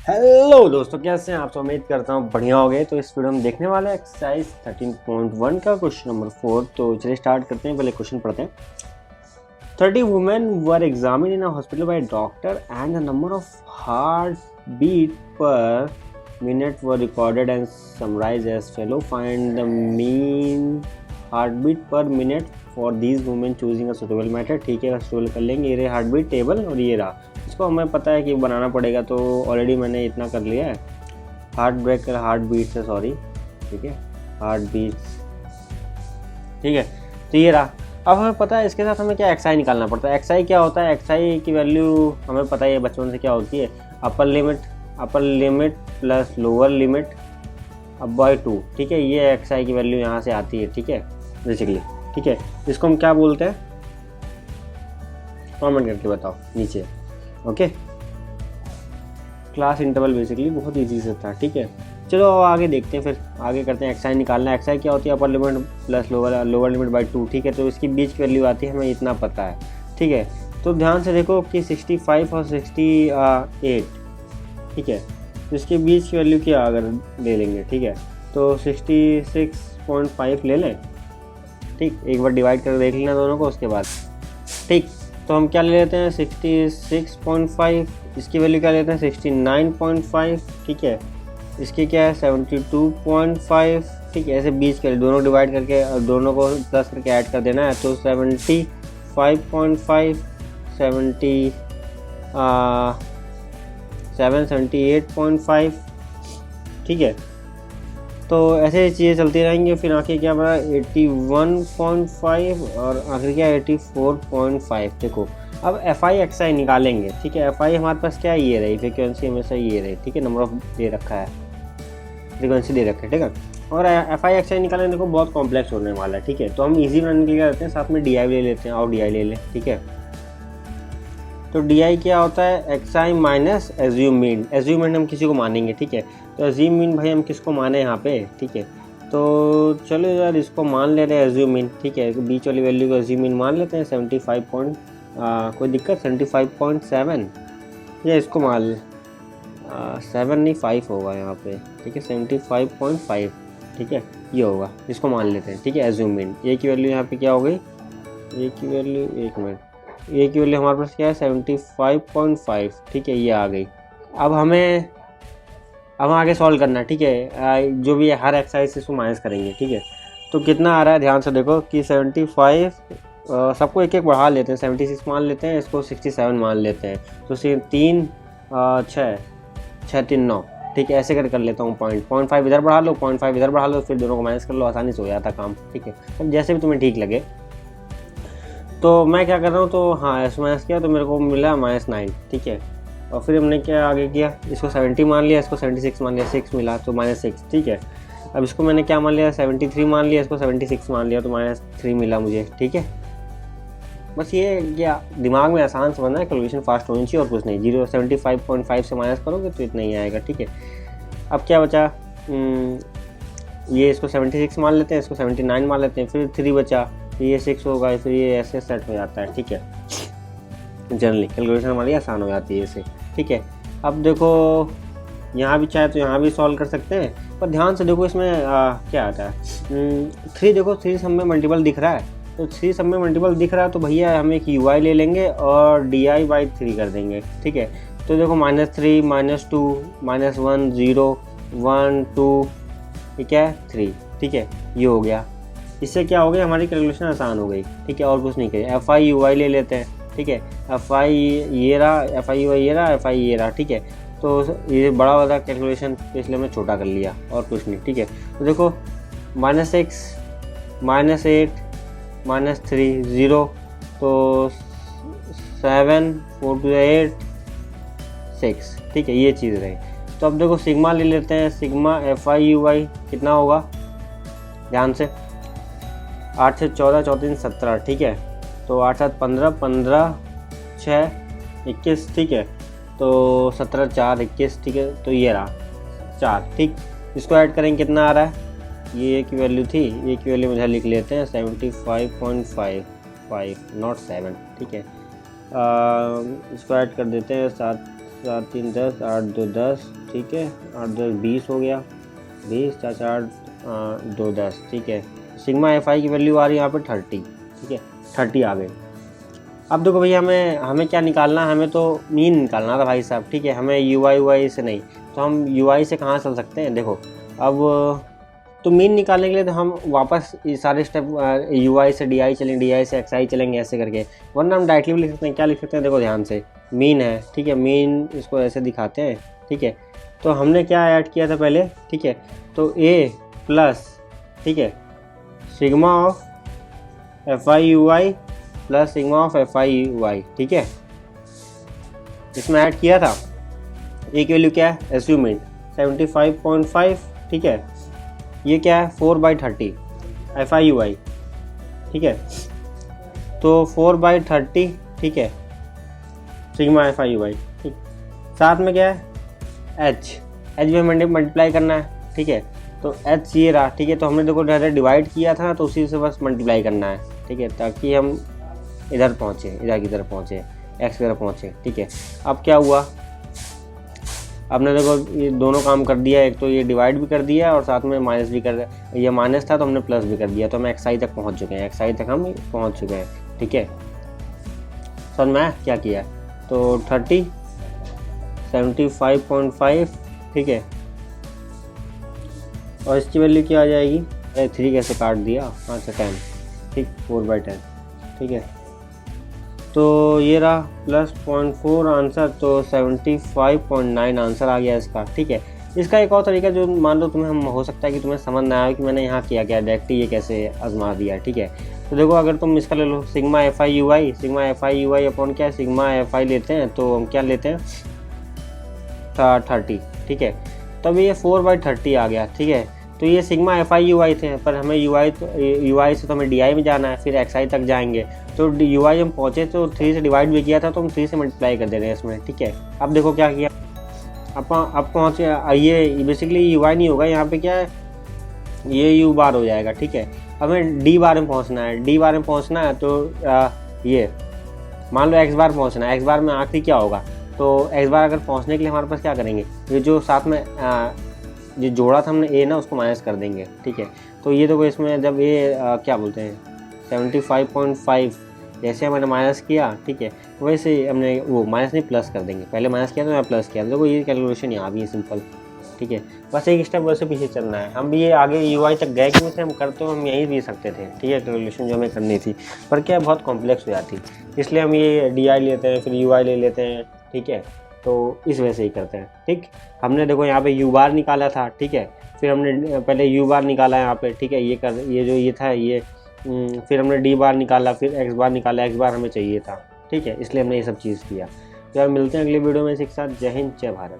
Hello दोस्तों, कैसे हैं आप? तो उम्मीद करता हूँ बढ़िया हो गए। तो इस वीडियो में देखने वाले हैं एक्सरसाइज 13.1 का क्वेश्चन नंबर 4। तो चलिए स्टार्ट करते हैं। पहले क्वेश्चन पढ़ते हैं। 30 women were examined in a hospital by a doctor and the number of heartbeat per minute were recorded and summarized as follow. Find the mean heartbeat per minute for these women choosing a suitable method। ठीक है, scroll कर लेंगे। ये रहे heartbeat table और ये रहा। इसको हमें पता है कि बनाना पड़ेगा, तो ऑलरेडी मैंने इतना कर लिया है। हार्ट बीट से सॉरी, ठीक है, हार्ट बीट्स, ठीक है। तो ये रहा। अब हमें पता है इसके साथ हमें क्या एक्सआई निकालना पड़ता है। एक्सआई क्या होता है? एक्सआई की वैल्यू हमें पता है बचपन से क्या होती है, upper limit plus lower limit अब बाय 2। ठीक है, ये एक्सआई की वैल्यू यहाँ से आती है। ठीक है, बेसिकली। ठीक है, इसको हम क्या बोलते हैं? कमेंट करके बताओ नीचे। ओके, क्लास इंटरवल बेसिकली बहुत ईजी से था। ठीक है, चलो आगे देखते हैं, फिर आगे करते हैं। एक्सआई निकालना है। एक्सआई क्या होती है? Upper limit plus lower limit by 2। ठीक है, तो इसकी बीच की वैल्यू आती है, हमें इतना पता है। ठीक है, तो ध्यान से देखो कि 65 और 68, ठीक है, तो इसके बीच की वैल्यू क्या अगर ले लेंगे, ठीक है, तो 66.5 ले लें। ठीक, एक बार डिवाइड कर देख लेना दोनों को, उसके बाद ठीक। तो हम क्या ले लेते हैं? 66.5। इसकी वैल्यू क्या लेते हैं? 69.5। ठीक है, इसकी क्या है? 72.5। ठीक है, ऐसे बीच कर दोनों डिवाइड करके और दोनों को प्लस करके ऐड कर देना है, तो 75.5, 78.5। ठीक है, तो ऐसे चीज़ें चलती रहेंगी। फिर आखिर क्या बना? 81.5 और आखिर क्या? 84.5। देखो, अब FI XI निकालेंगे। ठीक है, FI हमारे पास क्या है? ये रही फ्रीक्वेंसी, हमेशा ये रही। ठीक है, नंबर ऑफ दे रखा है, फ्रीक्वेंसी दे रखा है। ठीक है, और FI XI निकालेंगे। देखो बहुत कॉम्प्लेक्स होने वाला है। ठीक है, तो हम इजी बनाने के लिए क्या करते हैं, साथ में DI ले लेते हैं और DI ले लें। ठीक है, तो DI क्या होता है? XI minus assume mean. Assume mean हम किसी को मानेंगे। ठीक है, तो एज्यूम मीन भाई हम किसको माने यहाँ पे? ठीक है, तो चलो यार इसको मान ले रहे हैं एज्यूम मीन। ठीक है, बीच वाली वैल्यू को एज्यूम मीन मान लेते हैं। 75 कोई दिक्कत? 75.7 या इसको मान 7 नहीं 5 होगा यहाँ पे। ठीक है, 75.5। ठीक है, ये होगा, इसको मान लेते हैं। ठीक है, एज्यूम मीन। ए की वैल्यू यहाँ पे क्या हो गई? ए की वैल्यू, एक मिनट, ए की वैल्यू हमारे पास क्या है? 75.5। ठीक है, ये आ गई। अब आगे सॉल्व करना है। ठीक है, जो भी है हर एक्सरसाइज से इसको माइनस करेंगे। ठीक है, तो कितना आ रहा है? ध्यान से देखो कि 75, सबको एक एक बढ़ा लेते हैं। 76 मान लेते हैं, इसको 67 मान लेते हैं। तो 3 6 3 9। ठीक है, ऐसे कर लेता हूँ। 0.5 इधर बढ़ा लो, 0.5 इधर बढ़ा लो, फिर दोनों को माइनस कर लो, आसानी से हो जाता काम। ठीक है, अब जैसे भी तुम्हें ठीक लगे। तो मैं क्या कर रहा हूँ, तो हाँ ऐसे माइनस किया तो मेरे को मिला -9। ठीक है, और फिर हमने क्या आगे किया? इसको 70 मान लिया, इसको 76 मान लिया, 6 मिला तो -6। ठीक है, अब इसको मैंने क्या मान लिया? 73 मान लिया, इसको 76 मान लिया तो -3 मिला मुझे। ठीक है, बस ये क्या दिमाग में आसान समझना है, कैलकुलेशन फास्ट होनी चाहिए और कुछ नहीं। 75.5 से माइनस करोगे तो इतना ही आएगा। ठीक है, अब क्या बचा? ये इसको 76 मान लेते हैं, इसको 79 मान लेते हैं, फिर 3 बचा, ये 6 होगा, फिर ये ऐसे सेट हो जाता है। ठीक है, जनरली कैलकुलेशन हमारी आसान हो जाती है इससे। ठीक है, अब देखो यहाँ भी चाहे तो यहाँ भी सॉल्व कर सकते हैं, पर ध्यान से देखो इसमें क्या आता है? 3। देखो 3 सब में मल्टीपल दिख रहा है, तो 3 सब में मल्टीपल दिख रहा है, तो भैया हम एक UI ले लेंगे और DI/3 कर देंगे। ठीक है, तो देखो -3 -2 -1 0 1 2, ठीक है, 3। ठीक है, ये हो गया। इससे क्या हो गया? हमारी कैलकुलेशन आसान हो गई। ठीक है, और कुछ नहीं करिए। FI UI ले लेते हैं। ठीक है, FI ये रहा, FI UI ये रहा, FI ये रहा। ठीक है, तो ये बड़ा वाला कैलकुलेशन, इसलिए हमने छोटा कर लिया और कुछ नहीं। ठीक है, तो देखो -6 -8 -3 0, तो 7 4 2 8 6। ठीक है, ये चीज़ रही। तो अब देखो सिग्मा ले लेते हैं। सिग्मा FI UI कितना होगा? ध्यान से, 8 से 14 14 17। ठीक है, तो 8 7 15 15 6 21। ठीक है, तो 17 4 21। ठीक है, तो ये रहा 4। ठीक, इसको ऐड करेंगे, कितना आ रहा है? ये की वैल्यू थी, ये की वैल्यू मुझे लिख लेते हैं 75.5 नॉट 7। ठीक है, इसको ऐड कर देते हैं 7 4 3 10, 8 2 10, ठीक है, 8 10 20 हो गया, 20 4 4 2 10, ठीक है। सिग्मा एफ आई की वैल्यू आ रही है यहाँ पे 30, ठीक है, 30 आ गए। अब देखो भैया हमें क्या निकालना है, हमें तो मीन निकालना था भाई साहब, ठीक है, हमें यू आई से नहीं। तो हम यू आई से कहाँ चल सकते हैं, देखो अब तो मीन निकालने के लिए तो हम वापस ये सारे स्टेप यू आई से डी आई चलेंगे, डी आई से एक्स आई चलेंगे, ऐसे करके, वरना हम डायरेक्टली भी लिख सकते हैं। क्या लिख सकते हैं, देखो ध्यान से, मीन है, ठीक है, मीन इसको ऐसे दिखाते हैं, ठीक है। तो हमने क्या ऐड किया था पहले, ठीक है, तो ए प्लस, ठीक है, sigma of F I U I plus sigma of F I U I, ठीक है, इसमें ऐड किया था। ए की वैल्यू क्या है, एस्यूमेंट 75.5, ठीक है, ये क्या है 4/30 एफ आई यू आई, ठीक है, तो 4/30, ठीक है, sigma F I U I, ठीक। साथ में क्या है एच में मल्टीप्लाई करना है, ठीक है, तो एच ये रहा, ठीक है। तो हमने देखो डायरेक्ट डिवाइड किया था तो उसी से बस मल्टीप्लाई करना है, ठीक है, ताकि हम इधर पहुँचे, इधर की तरफ पहुँचे, एक्स की तरफ पहुँचे, ठीक है। अब क्या हुआ, आपने देखो ये दोनों काम कर दिया, एक तो ये डिवाइड भी कर दिया और साथ में माइनस भी कर दिया, ये माइनस था तो हमने प्लस भी कर दिया, तो हम एक्स आई तक पहुँच चुके हैं, एक्स आई तक हम पहुँच चुके हैं, ठीक है। सर मैं क्या किया, तो 30 75.5, ठीक है, और इसकी वैल्यू क्या आ जाएगी, 3 कैसे काट दिया, अच्छा 10, ठीक, 4/10, ठीक है। तो ये रहा प्लस 0.4 आंसर, तो 75.9 आंसर आ गया इसका, ठीक है। इसका एक और तरीका जो मान लो तुम्हें हो सकता है कि तुम्हें समझ ना आए कि मैंने यहाँ किया क्या, डायरेक्टली ये कैसे आजमा दिया, ठीक है। तो देखो अगर तुम इसका ले लो sigma F I U I upon क्या है, सिग्मा एफ आई लेते हैं तो हम क्या लेते हैं 30, ठीक है, तब ये 4/30 आ गया, ठीक है। तो ये सिग्मा एफ आई यू आई थे, पर हमें यू आई से तो हमें डी आई में जाना है, फिर एक्स आई तक जाएंगे। तो यू आई हम पहुँचे तो 3 से डिवाइड भी किया था, तो हम 3 से मल्टीप्लाई कर दे रहे हैं इसमें, ठीक है। अब देखो क्या किया, अब पहुँचे, ये बेसिकली यू आई नहीं होगा, यहाँ पे क्या है ये यू बार हो जाएगा, ठीक है। हमें डी बार में पहुँचना है, तो ये मान लो एक्स बार पहुँचना है, एक्स बार में आखिरी क्या होगा, तो एक्स बार अगर पहुँचने के लिए हमारे पास क्या करेंगे, ये जो साथ में जो जोड़ा था हमने ए ना, उसको माइनस कर देंगे, ठीक है। तो ये देखो इसमें जब ये क्या बोलते हैं 75.5 जैसे मैंने माइनस किया, ठीक है, वैसे हमने वो माइनस नहीं प्लस कर देंगे, पहले माइनस किया तो मैं प्लस किया, देखो ये कैलकुलेशन यहाँ भी है सिंपल, ठीक है। बस एक स्टेप वैसे पीछे चलना है, हम भी ये आगे यू आई तक गए क्यों थे, हम करते हम यहीं भी सकते थे, ठीक है, कैलकुलेशन जो हमें करनी थी, पर क्या बहुत कॉम्प्लेक्स हो जाती, इसलिए हम ये डी आई लेते हैं, फिर यू आई ले लेते हैं, ठीक है। तो इस वजह से ही करते हैं, ठीक। हमने देखो यहाँ पे यू बार निकाला था, ठीक है, फिर हमने पहले यू बार निकाला यहाँ पे, ठीक है, ये जो ये था ये, फिर हमने डी बार निकाला, फिर एक्स बार निकाला, एक्स बार हमें चाहिए था, ठीक है, इसलिए हमने ये सब चीज़ किया। तो यार मिलते हैं अगले वीडियो में इसके साथ। जय हिंद, जय भारत।